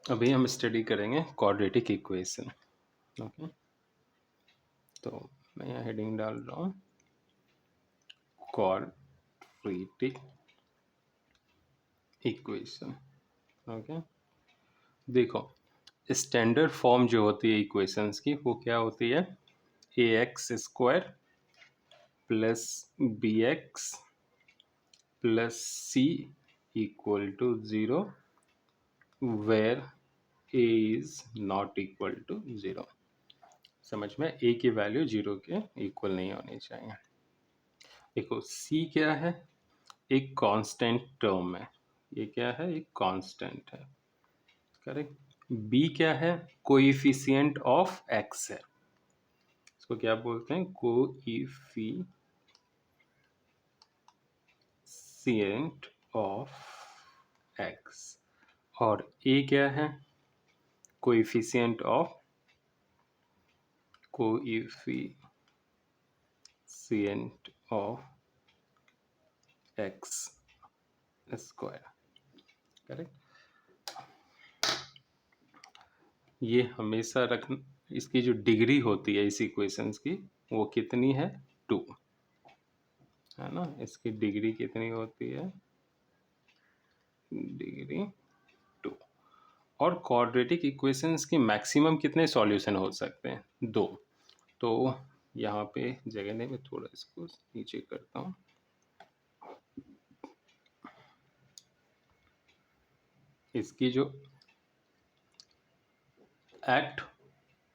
अभी हम स्टडी करेंगे क्वाड्रेटिक इक्वेशन। ओके, तो मैं यहाँ हेडिंग डाल रहा हूँ क्वाड्रेटिक इक्वेशन। ओके, देखो स्टैंडर्ड फॉर्म जो होती है इक्वेशंस की वो क्या होती है, a x square plus b x plus c equal to zero where a is not equal to zero. समझ में, ए की वैल्यू जीरो के इक्वल नहीं होनी चाहिए। देखो सी क्या है, एक कांस्टेंट टर्म है, ये क्या है, एक कांस्टेंट है, करेक्ट। बी क्या है, कोएफिशिएंट ऑफ एक्स है, इसको क्या बोलते हैं, कोएफिशिएंट ऑफ एक्स। और ए क्या है, coefficient of x square, correct. ये हमेशा रख, इसकी जो डिग्री होती है इस इक्वेशंस की वो कितनी है, 2 है ना। इसकी डिग्री कितनी होती है, डिग्री 2। और क्वाड्रेटिक इक्वेशंस की मैक्सिमम कितने सॉल्यूशन हो सकते हैं, 2। तो यहाँ पे जगह नहीं, मैं थोड़ा इसको नीचे करता हूँ। इसकी जो एट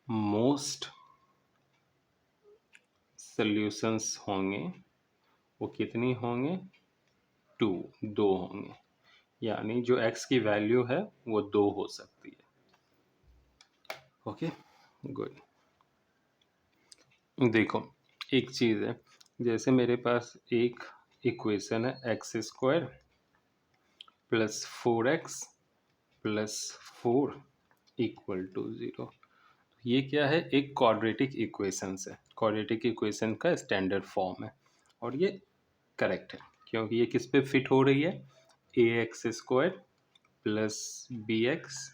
मोस्ट सॉल्यूशंस होंगे वो कितनी होंगे, 2 होंगे, यानी जो x की वैल्यू है वो 2 हो सकती है। Okay, good. देखो एक चीज़ है, जैसे मेरे पास एक इक्वेशन है x square plus 4x plus 4 equal to 0। ये क्या है, एक क्वाड्रेटिक इक्वेशन है, क्वाड्रेटिक इक्वेशन का स्टैंडर्ड फॉर्म है और ये करेक्ट है क्योंकि ये किस पे फिट हो रही है, a x square plus b x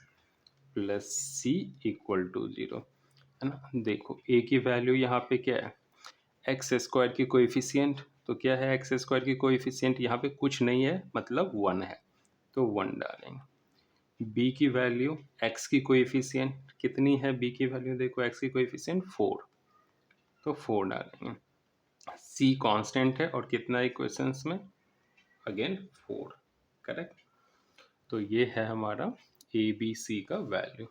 plus c equal to 0, है ना। देखो ए की वैल्यू यहाँ पे क्या है, एक्स स्क्वायर की कोएफिशिएंट, तो क्या है एक्स स्क्वायर की कोएफिशिएंट, यहाँ पे कुछ नहीं है मतलब 1 है तो 1 डालेंगे। बी की वैल्यू, एक्स की कोएफिशिएंट कितनी है, बी की वैल्यू देखो, एक्स की कोएफिशिएंट 4 तो 4 डालेंगे। सी कांस्टेंट है और कितना इक्वेशंस में, अगेन 4, करेक्ट। तो ये है हमारा ए बी सी का वैल्यू।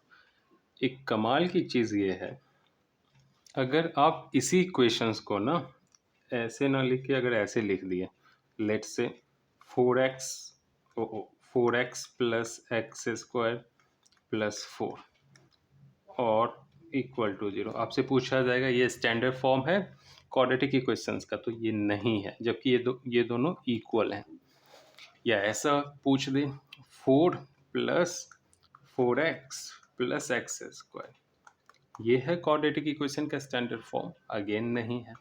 एक कमाल की चीज़ ये है, अगर आप इसी इक्वेशंस को ना ऐसे ना लिख के अगर ऐसे लिख दिए, लेट से 4x 4x plus x square plus 4 और इक्वल टू 0, आपसे पूछा जाएगा ये स्टैंडर्ड फॉर्म है क्वाड्रेटिक इक्वेशंस का, तो ये नहीं है, जबकि ये दोनों इक्वल हैं। या ऐसा पूछ दे 4 plus 4x plus x square, ये है क्वाड्रेटिक इक्वेशन का स्टैंडर्ड फॉर्म, अगेन नहीं है।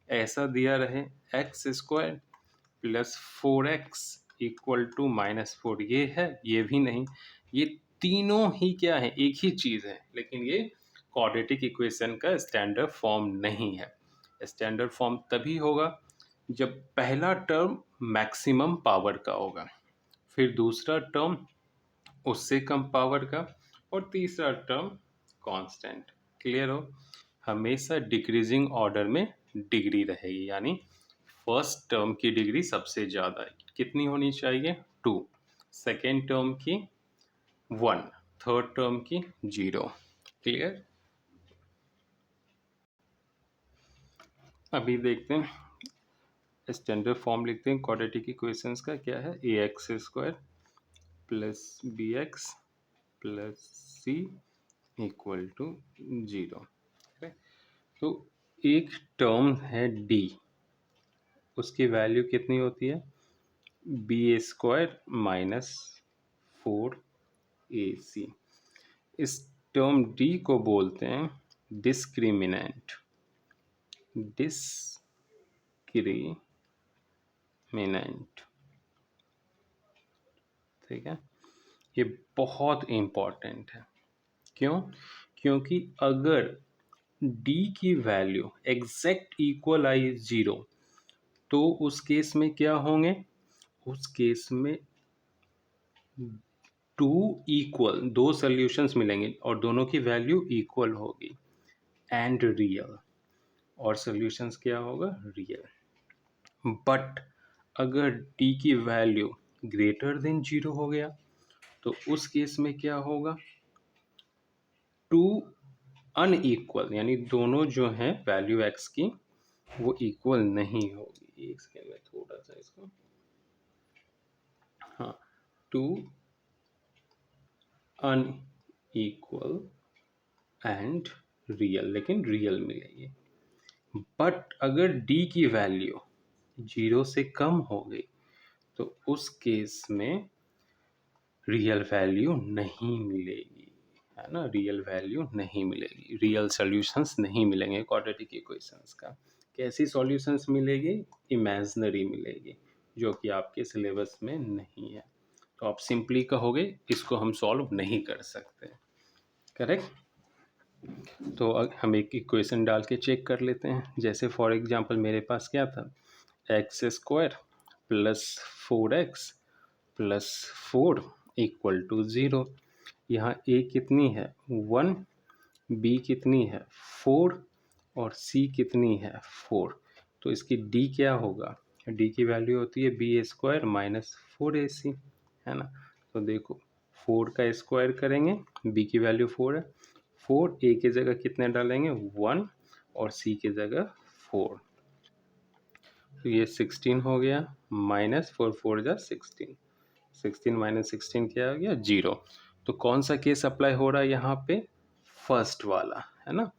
ऐसा दिया रहे x square plus 4x equal to -4, ये है, ये भी नहीं। ये तीनों ही क्या है, एक ही चीज़ है, लेकिन ये क्वाड्रेटिक इक्वेशन का स्टैंडर्ड फॉर्म नहीं है। स्टैंडर्ड फॉर्म तभी होगा जब पहला टर्म मैक्सिमम पावर का होगा, फिर दूसरा टर्म उससे कम पावर का और तीसरा टर्म कांस्टेंट। क्लियर हो, हमेशा डिक्रीजिंग ऑर्डर में डिग्री रहेगी, यानी फर्स्ट टर्म की डिग्री सबसे ज़्यादा है, कितनी होनी चाहिए, 2, सेकेंड टर्म की 1, थर्ड टर्म की 0। क्लियर। अभी देखते हैं स्टैंडर्ड फॉर्म, लिखते हैं क्वाड्रेटिक इक्वेशंस का, क्या है, a x square plus b x plus c equal to 0। तो एक टर्म है डी, उसकी वैल्यू कितनी होती है, बी स्क्वायर माइनस 4ac। इस टर्म डी को बोलते हैं डिस्क्रिमिनेंट, डिस्क्रिमिनेंट, ठीक है। ये बहुत इम्पॉर्टेंट है। क्यों? क्योंकि अगर d की वैल्यू एग्जैक्ट इक्वल आई 0 तो उस केस में क्या होंगे? उस केस में दो सॉल्यूशंस मिलेंगे और दोनों की वैल्यू इक्वल होगी एंड रियल, और सॉल्यूशंस क्या होगा? रियल। बट अगर d की वैल्यू ग्रेटर देन 0 हो गया तो उस केस में क्या होगा? टू अनइक्वल, यानी दोनों जो हैं वैल्यू x की वो इक्वल नहीं होगी। एक सेकेंड में थोड़ा सा इसको, हाँ, टू अनइक्वल एंड रियल, लेकिन रियल मिलेगी। बट अगर d की वैल्यू 0 से कम हो गई तो उस केस में रियल वैल्यू नहीं मिलेगी, है ना? रियल वैल्यू नहीं मिलेगी, रियल सॉल्यूशंस नहीं मिलेंगे क्वाड्रेटिक इक्वेशंस का। कैसी सॉल्यूशंस मिलेगी? इमेजिनरी मिलेगी, जो कि आपके सिलेबस में नहीं है। तो आप सिंपली कहोगे इसको हम सॉल्व नहीं कर सकते, करेक्ट? तो हम एक इक्वेशन डाल के चेक कर लेते हैं। जैसे फॉर एग्जांपल मेरे पास क्या था? X square plus 4x plus 4 equal to 0। यहाँ a कितनी है? 1, b कितनी है? 4, और c कितनी है? 4। तो इसकी d क्या होगा? d की वैल्यू होती है बी स्क्वायर माइनस 4ac, है ना? तो देखो 4 का स्क्वायर करेंगे, b की वैल्यू 4 है, 4 a की जगह कितने डालेंगे? 1, और c की जगह 4। तो ये 16 हो गया, माइनस 4 4 जा 16, 16 माइनस 16 क्या हो गया? 0। तो कौन सा केस अप्लाई हो रहा है यहाँ पे? फर्स्ट वाला, है ना?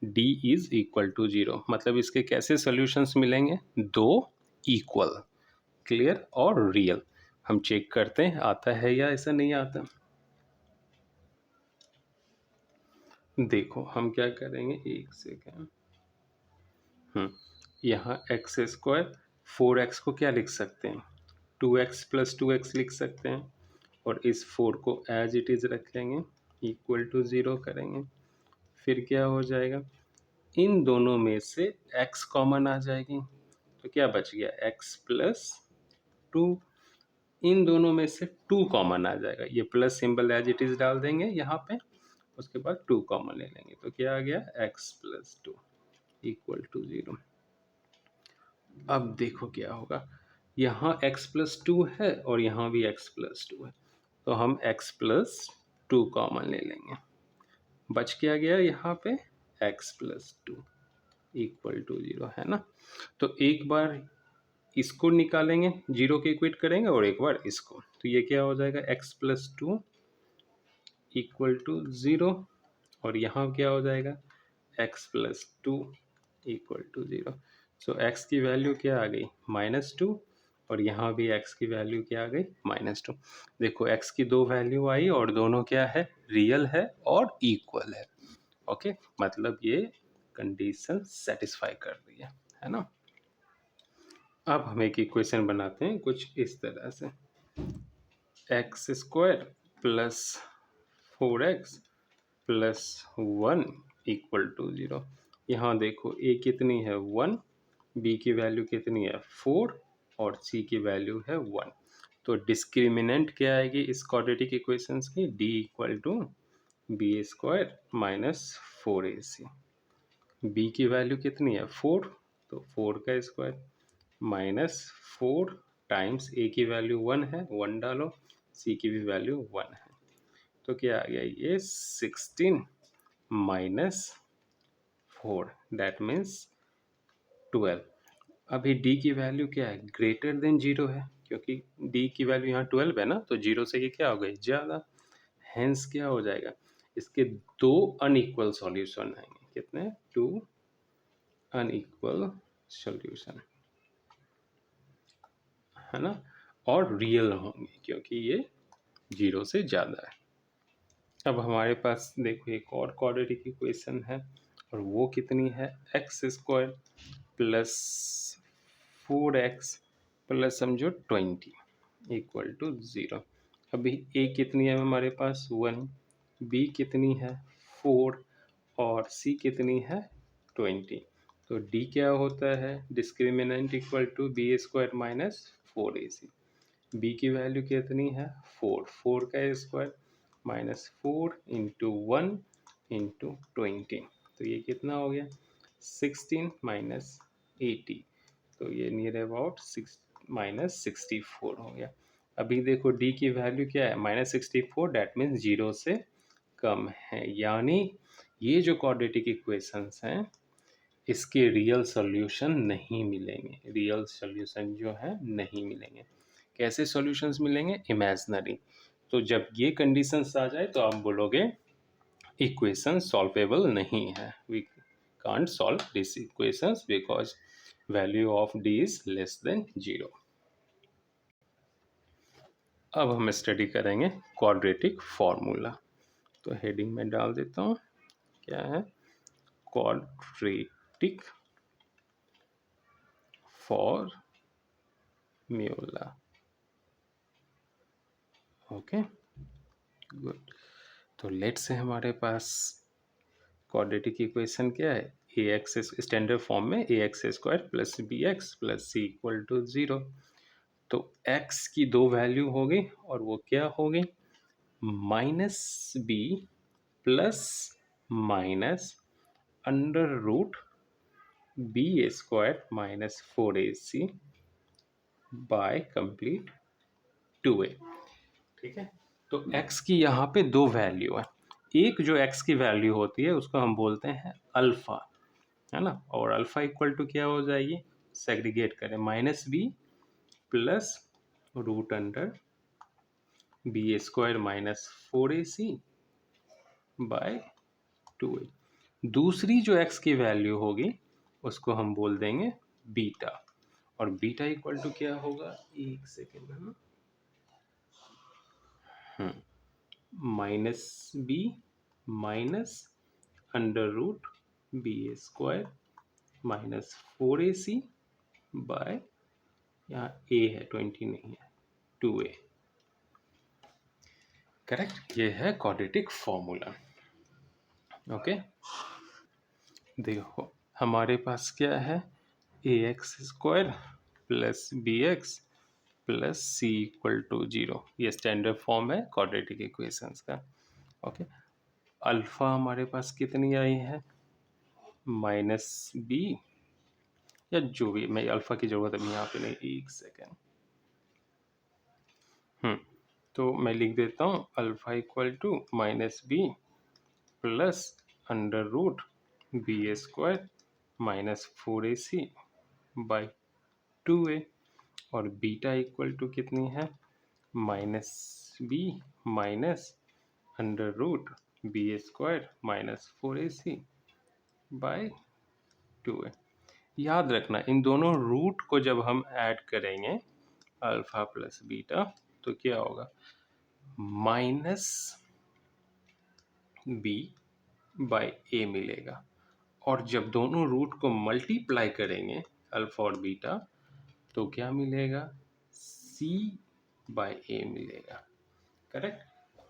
d इज इक्वल टू 0, मतलब इसके कैसे सॉल्यूशंस मिलेंगे? दो इक्वल, क्लियर और रियल। हम चेक करते हैं आता है या ऐसा नहीं आता। देखो हम क्या करेंगे, एक सेकेंड। यहाँ एक्स स्क्वायर 4x को क्या लिख सकते हैं? 2x प्लस 2x लिख सकते हैं, और इस 4 को एज इट इज़ रख लेंगे, इक्वल टू 0 करेंगे। फिर क्या हो जाएगा? इन दोनों में से x कॉमन आ जाएगी, तो क्या बच गया? x plus 2। इन दोनों में से 2 कॉमन आ जाएगा, ये plus symbol as it is डाल देंगे यहाँ पे, उसके बाद 2 कॉमन ले लेंगे, तो क्या आ गया? x plus 2 equal to 0। अब देखो क्या होगा, यहाँ x प्लस 2 है और यहाँ भी x प्लस 2 है, तो हम x प्लस 2 कॉमन ले लेंगे। बच क्या गया यहाँ पे? x प्लस 2 इक्वल टू 0, है ना? तो एक बार इसको निकालेंगे, 0 के इक्वेट करेंगे, और एक बार इसको, तो ये क्या हो जाएगा? x प्लस 2 इक्वल टू 0, और यहाँ क्या हो जाएगा? x plus 2 equal to 0। So x की वैल्यू क्या आ गई? -2, और यहाँ भी x की वैल्यू क्या आ गई? -2। देखो x की दो वैल्यू आई और दोनों क्या है? रियल है और इक्वल है। ओके, मतलब ये कंडीशन सेटिस्फाई कर रही है ना? अब हम एक इक्वेशन बनाते हैं कुछ इस तरह से, x square plus 4x plus 1 equal to 0। यहाँ देखो a कितनी है? 1, b की वैल्यू कितनी है? 4, और c की वैल्यू है 1। तो डिस्क्रिमिनेंट क्या आएगी इस क्वाड्रेटिक इक्वेशंस की? d equal to b square minus 4ac। b की वैल्यू कितनी है? 4, तो 4 का स्क्वायर माइनस 4 टाइम्स a की वैल्यू 1 है, 1 डालो, c की भी वैल्यू 1 है, तो क्या आ गया? ये 16 माइनस 4, दैट मीन्स 12। अभी d की वैल्यू क्या है? ग्रेटर देन 0 है, क्योंकि d की वैल्यू यहाँ 12 है ना, तो 0 से ये क्या हो गई? ज़्यादा। हेंस क्या हो जाएगा? इसके दो अनइक्वल सॉल्यूशन आएंगे। कितने? 2 अनइक्वल सॉल्यूशन, है ना? और रियल होंगे क्योंकि ये 0 से ज़्यादा है। अब हमारे पास देखो एक और क्वाड्रेटिक इक्वेशन है, और वो कितनी है? X square plus 4x plus समझो 20 इक्वल टू 0। अभी ए कितनी है हमारे पास 1, बी कितनी है 4 और सी कितनी है 20। तो डी क्या होता है, discriminant equal to b square minus 4ac। B की वैल्यू कितनी है 4, 4 का स्क्वायर माइनस 4 इंटू 1 इंटू 20। तो ये कितना हो गया 16 माइनस 80। तो ये नियर अबाउट -64 हो गया। अभी देखो डी की वैल्यू क्या है -64, डैट मीन्स 0 से कम है, यानी ये जो क्वाड्रेटिक इक्वेशंस हैं इसके रियल सॉल्यूशन नहीं मिलेंगे, रियल सॉल्यूशन जो है नहीं मिलेंगे। कैसे सॉल्यूशंस मिलेंगे, इमेजिनरी। तो जब ये कंडीशंस आ जाए तो आप बोलोगे इक्वेशन सॉल्वेबल नहीं है, we can't solve this equations because value of D is less than 0। अब हम स्टडी करेंगे क्वाड्रेटिक फॉर्मूला। तो हेडिंग में डाल देता हूँ, क्या है क्वाड्रेटिक फॉर्मूला। Okay good. तो लेट से हमारे पास क्वाड्रेटिक इक्वेशन क्या है, ए एक्स स्टैंडर्ड फॉर्म में a x square plus b x plus c equal to 0। तो x की दो वैल्यू होगी और वो क्या होगी -b plus minus under root b square minus 4ac by complete 2a। ठीक है, तो x की यहाँ पे दो वैल्यू है, एक जो x की वैल्यू होती है उसको हम बोलते हैं अल्फा, है ना, और अल्फा इक्वल टू क्या हो जाएगी, सेग्रीगेट करें -b plus root under b square minus 4ac by 2a। दूसरी जो x की वैल्यू होगी उसको हम बोल देंगे बीटा, और बीटा इक्वल टू क्या होगा, एक सेकेंड है ना, -b minus under root b square minus 4ac by, यहाँ a है 20 नहीं है 2a। करेक्ट, ये है क्वाड्रेटिक फॉर्मूला। ओके, देखो हमारे पास क्या है a x square plus b x plus c equal to 0, ये स्टैंडर्ड फॉर्म है क्वाड्रेटिक इक्वेशंस का। ओके, अल्फा हमारे पास कितनी आई है -b, या जो भी, मैं अल्फा की जरूरत अभी यहाँ पे नहीं, एक सेकेंड। तो मैं लिख देता हूँ alpha equal to -b plus under root b square minus 4ac by 2a, और बीटा इक्वल टू कितनी है -b minus under root b square minus 4ac by 2a। याद रखना इन दोनों रूट को जब हम ऐड करेंगे अल्फा प्लस बीटा तो क्या होगा -b बाय a मिलेगा, और जब दोनों रूट को मल्टीप्लाई करेंगे अल्फा और बीटा तो क्या मिलेगा c बाय a मिलेगा। करेक्ट,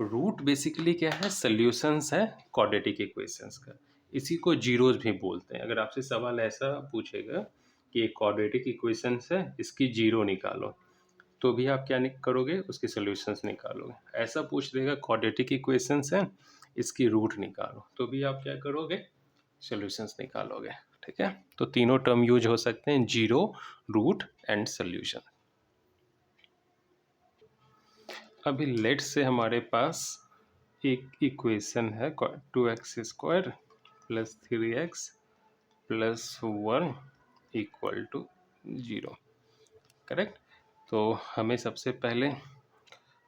रूट बेसिकली क्या है, सॉल्यूशंस है क्वाड्रेटिक इक्वेशंस का, इसी को जीरोज भी बोलते हैं। अगर आपसे सवाल ऐसा पूछेगा कि एक क्वाड्रेटिक इक्वेशंस है इसकी जीरो निकालो, तो भी आप क्या करोगे, उसके सॉल्यूशंस निकालोगे। ऐसा पूछ देगा क्वाड्रेटिक इक्वेशंस है इसकी रूट निकालो, तो भी आप क्या करोगे, सॉल्यूशंस निकालोगे। ठीक है, तो तीनों टर्म यूज हो सकते हैं, जीरो, रूट एंड सॉल्यूशन। अभी लेट से हमारे पास एक इक्वेशन है 2x square plus 3x plus 1 equal to 0। Correct, तो हमें सबसे पहले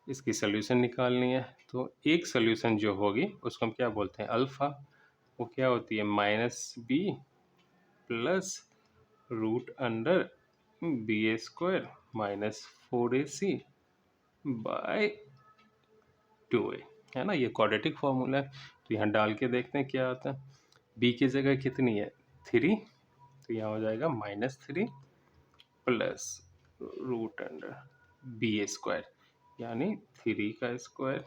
इसकी सॉल्यूशन निकालनी है। तो एक सॉल्यूशन जो होगी उसको हम क्या बोलते हैं, अल्फ़ा, वो क्या होती है -b plus root under b square minus 4ac by 2a, है ना, ये क्वाड्रेटिक फॉर्मूला है। तो यहाँ डाल के देखते हैं क्या आता है, b की जगह कितनी है 3, तो यहाँ हो जाएगा -3 plus root under b square, यानी 3 का स्क्वायर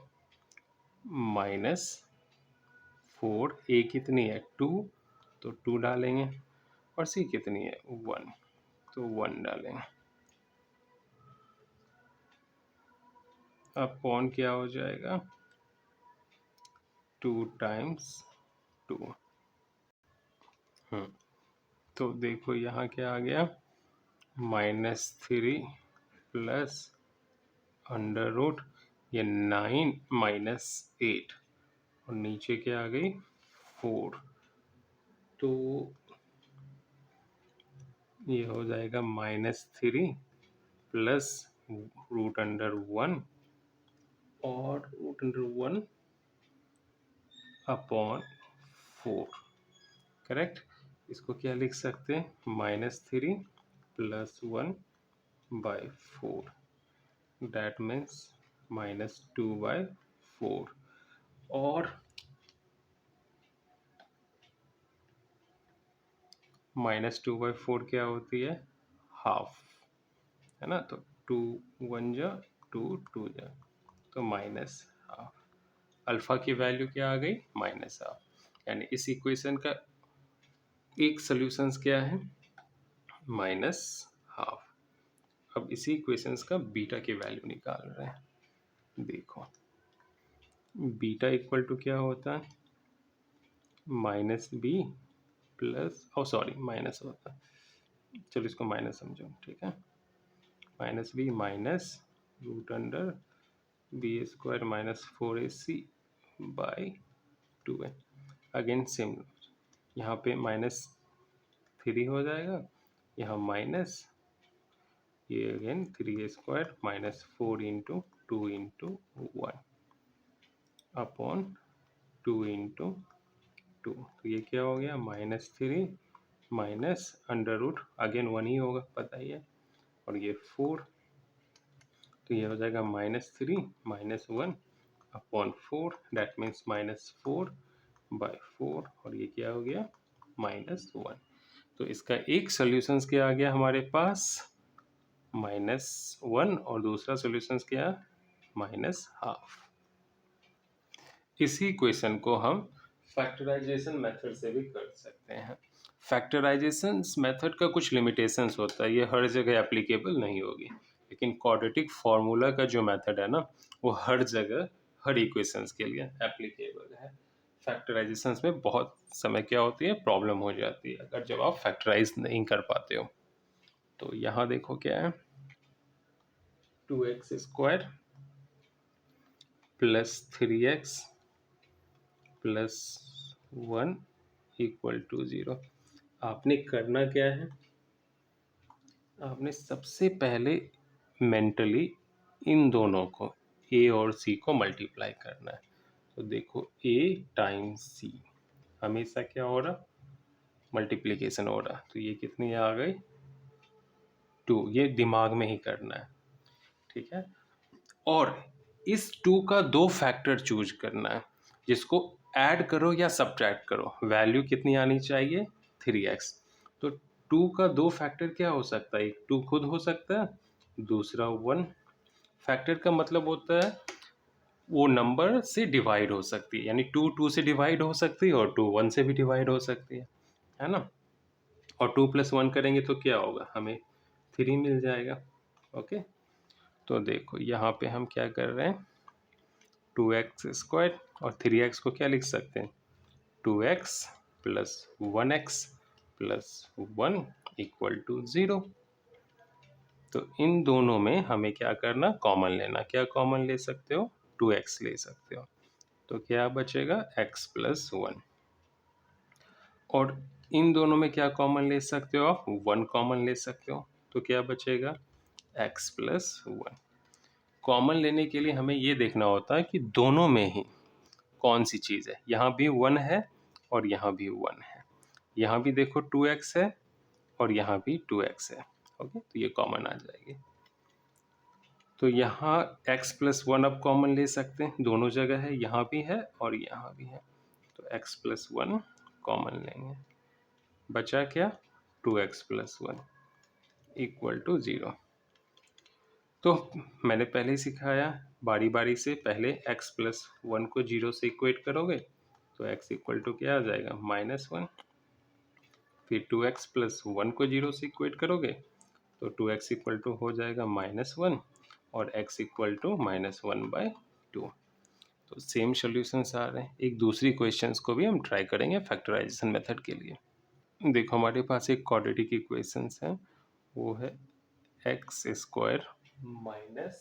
माइनस 4, ए कितनी है 2, तो 2 डालेंगे, और सी कितनी है 1, तो 1 डालेंगे। अब अपॉन क्या हो जाएगा 2 टाइम्स 2। तो देखो यहाँ क्या आ गया -3 प्लस अंडर रूट ये 9 माइनस 8, और नीचे क्या आ गई 4, तो ये हो जाएगा -3 प्लस रूट अंडर 1 और रूट अंडर 1 अपॉन 4, करेक्ट। इसको क्या लिख सकते हैं -3 प्लस 1 बाय 4, दैट मीन्स -2/4, और -2/4 क्या होती है हाफ, है ना। तो 2 1 जा 2 2 जा, तो माइनस हाफ। अल्फा की वैल्यू क्या आ गई -हाफ, यानी इस इक्वेशन का एक सॉल्यूशंस क्या है -हाफ। अब इसी इक्वेशंस का बीटा की वैल्यू निकाल रहे हैं। देखो बीटा इक्वल टू क्या होता है -b plus, oh sorry minus होता है, चलो इसको माइनस समझो, ठीक है। -b minus root under b square -4ac by 2a। Again same, यहाँ पे -3 हो जाएगा, यहाँ माइनस, ये again 3a² -4 into 2 into 1 upon 2 into 2, तो ये क्या हो गया -3 माइनस अंडर रूट, अगेन 1 ही होगा पता ही है, और ये 4, तो ये हो जाएगा -3 -1 अपॉन 4, दैट मीन्स -4/4, और ये क्या हो गया -1। तो इसका एक सॉल्यूशंस क्या आ गया हमारे पास -1, और दूसरा सॉल्यूशंस क्या -हाफ। इसी इक्वेशन को हम फैक्टराइजेशन मेथड से भी कर सकते हैं। फैक्टराइजेशन मेथड का कुछ लिमिटेशंस होता है, ये हर जगह एप्लीकेबल नहीं होगी, लेकिन क्वाड्रेटिक फार्मूला का जो मेथड है ना, वो हर जगह हर इक्वेशंस के लिए एप्लीकेबल है। फैक्टराइजेशन में बहुत समय क्या होती है प्रॉब्लम हो जाती है अगर जब आप फैक्टराइज नहीं कर पाते हो। तो यहाँ देखो क्या है 2x² plus 3x plus 1 equal to 0। आपने करना क्या है, आपने सबसे पहले मेंटली इन दोनों को a और c को मल्टीप्लाई करना है। तो देखो a टाइम्स c हमेशा क्या हो रहा मल्टीप्लिकेशन हो रहा, तो ये कितनी आ गई 2, ये दिमाग में ही करना है, ठीक है। और इस 2 का 2 फैक्टर चूज करना है, जिसको ऐड करो या सब्ट्रैक्ट करो, वैल्यू कितनी आनी चाहिए 3x। तो 2 का 2 फैक्टर क्या हो सकता है, एक 2 खुद हो सकता है, दूसरा 1। फैक्टर का मतलब होता है वो नंबर से डिवाइड हो सकती है, यानी 2 2 से डिवाइड हो सकती है और 2 1 से भी डिवाइड हो सकती है ना। और 2 + 1 करेंगे तो क्या होगा, हमें 3 मिल जाएगा। ओके, तो देखो यहाँ पे हम क्या कर रहे हैं 2x² और 3x को क्या लिख सकते हैं 2x plus 1x plus 1 equal to 0। तो इन दोनों में हमें क्या करना कॉमन लेना, क्या कॉमन ले सकते हो 2x ले सकते हो, तो क्या बचेगा x प्लस 1। और इन दोनों में क्या कॉमन ले सकते हो आप 1 कॉमन ले सकते हो, तो क्या बचेगा x प्लस 1। कॉमन लेने के लिए हमें ये देखना होता है कि दोनों में ही कौन सी चीज़ है, यहाँ भी 1 है और यहाँ भी 1 है, यहाँ भी देखो 2x है और यहाँ भी 2x है। ओके, तो ये कॉमन आ जाएगी। तो यहाँ x प्लस 1 अब कॉमन ले सकते हैं, दोनों जगह है, यहाँ भी है और यहाँ भी है, तो x प्लस 1 कॉमन लेंगे, बचा क्या 2x प्लस 1 इक्वल टू 0। तो मैंने पहले ही सिखाया, बारी बारी से पहले x प्लस 1 को 0 से इक्वेट करोगे तो x इक्वल टू क्या आ जाएगा -1। फिर 2x प्लस 1 को 0 से इक्वेट करोगे तो 2x इक्वल टू हो जाएगा -1 और x इक्वल टू -1/2। तो सेम सॉल्यूशंस आ रहे हैं। एक दूसरी क्वेश्चंस को भी हम ट्राई करेंगे फैक्टराइजेशन मेथड के लिए। देखो हमारे पास एक क्वाड्रेटिक इक्वेशंस है, वो है x square minus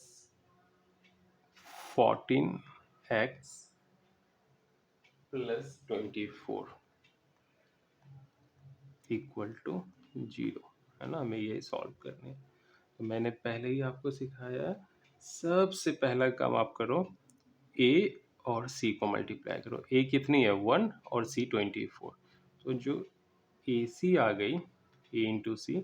14x plus 24 equal to 0, है ना। हमें ये सॉल्व करने, तो मैंने पहले ही आपको सिखाया, सबसे पहला काम आप करो, a और c को मल्टीप्लाई करो। a कितनी है 1 और c 24, तो जो AC आ गई, a इंटू सी,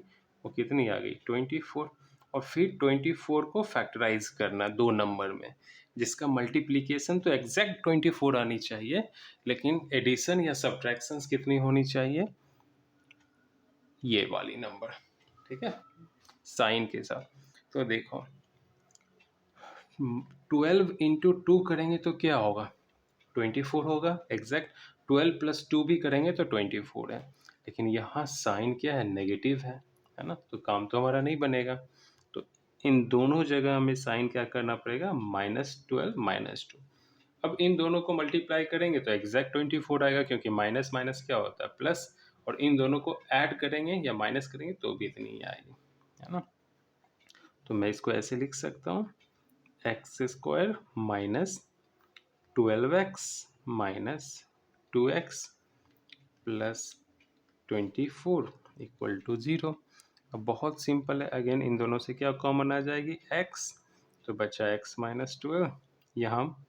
वो कितनी आ गई 24। और फिर 24 को फैक्टराइज करना 2 नंबर में, जिसका मल्टीप्लिकेशन तो एग्जैक्ट 24 आनी चाहिए, लेकिन एडिशन या सब्ट्रैक्शंस कितनी होनी चाहिए, ये वाली नंबर, ठीक है, साइन के साथ। तो देखो 12 इंटू 2 करेंगे तो क्या होगा 24 होगा एग्जैक्ट। 12 प्लस 2 भी करेंगे तो 24 है, लेकिन यहाँ साइन क्या है नेगेटिव है ना, तो काम तो हमारा नहीं बनेगा। तो इन दोनों जगह हमें साइन क्या करना पड़ेगा -12 -2। अब इन दोनों को मल्टीप्लाई करेंगे तो एग्जैक्ट 24 आएगा, क्योंकि माइनस माइनस क्या होता है प्लस, और इन दोनों को ऐड करेंगे या माइनस करेंगे तो भी इतनी ही आएगी, है ना। तो मैं इसको ऐसे लिख सकता हूँ, x square minus 12x minus 2x plus 24 equal to 0। अब बहुत सिंपल है, अगेन इन दोनों से क्या कॉमन आ जाएगी x, तो बचा x माइनस 12, यहाँ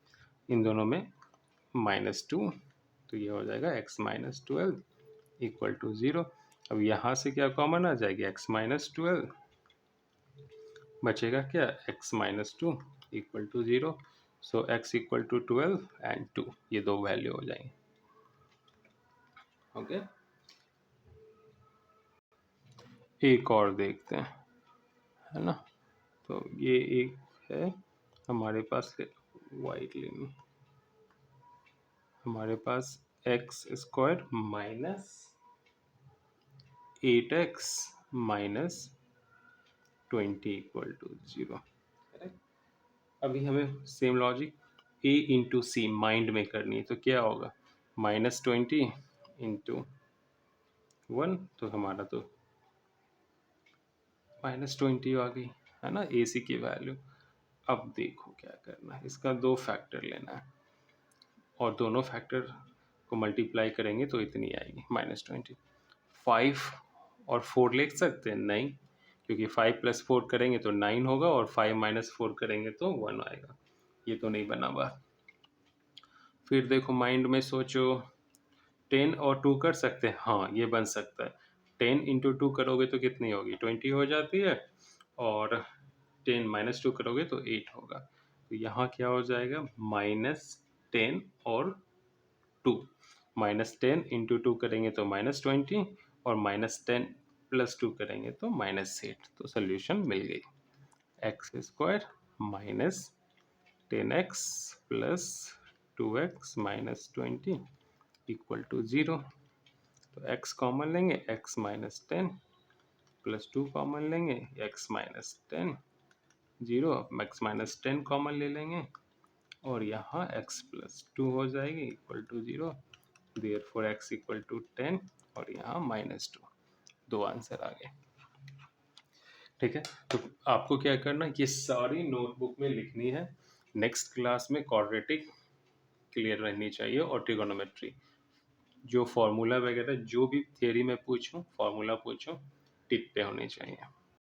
इन दोनों में -2, तो ये हो जाएगा x माइनस 12 इक्वल टू 0। अब यहाँ से क्या कॉमन आ जाएगी x माइनस 12, बचेगा क्या x minus 2 equal to 0। So x equal to 12 and 2, ये दो वैल्यू हो जाएंगे। ओके, एक और देखते हैं, है ना। तो ये एक है हमारे पास, वाइट लेनी, हमारे पास x square minus 8x minus 20 equal to 0। अभी हमें same logic a into c mind में करनी है, तो क्या होगा -20 इंटू 1, तो हमारा तो -20 आ गई, है ना ए सी की वैल्यू। अब देखो क्या करना है, इसका 2 फैक्टर लेना है और दोनों फैक्टर को मल्टीप्लाई करेंगे तो इतनी आएगी -20। 5 और 4 लिख सकते हैं नहीं, क्योंकि 5 प्लस 4 करेंगे तो 9 होगा और 5 माइनस 4 करेंगे तो 1 आएगा, ये तो नहीं बना बात। फिर देखो माइंड में सोचो, 10 और 2 कर सकते हैं, हाँ ये बन सकता है। 10 इंटू 2 करोगे तो कितनी होगी 20 हो जाती है, और 10 माइनस 2 करोगे तो 8 होगा। तो यहाँ क्या हो जाएगा -10 और 2, -10 इंटू 2 करेंगे तो -20 और -10 प्लस 2 करेंगे तो -8। तो सोल्यूशन मिल गई, x square minus 10x plus 2x minus 20 equal to 0। तो x कॉमन लेंगे, x माइनस 10 प्लस 2 कॉमन लेंगे, x minus 10 0, x minus 10 common ले लेंगे और यहाँ x प्लस 2 हो जाएगी equal to 0। Therefore x equal to 10 और यहाँ -2, दो आंसर आ गए। ठीक है, तो आपको क्या करना, ये सारी नोटबुक में लिखनी है। नेक्स्ट क्लास में क्वाड्रेटिक क्लियर रहनी चाहिए और ट्रिगोनोमेट्री, जो फॉर्मूला वगैरह जो भी थियरी में पूछूं, फॉर्मूला पूछूं, टिप पे होनी चाहिए।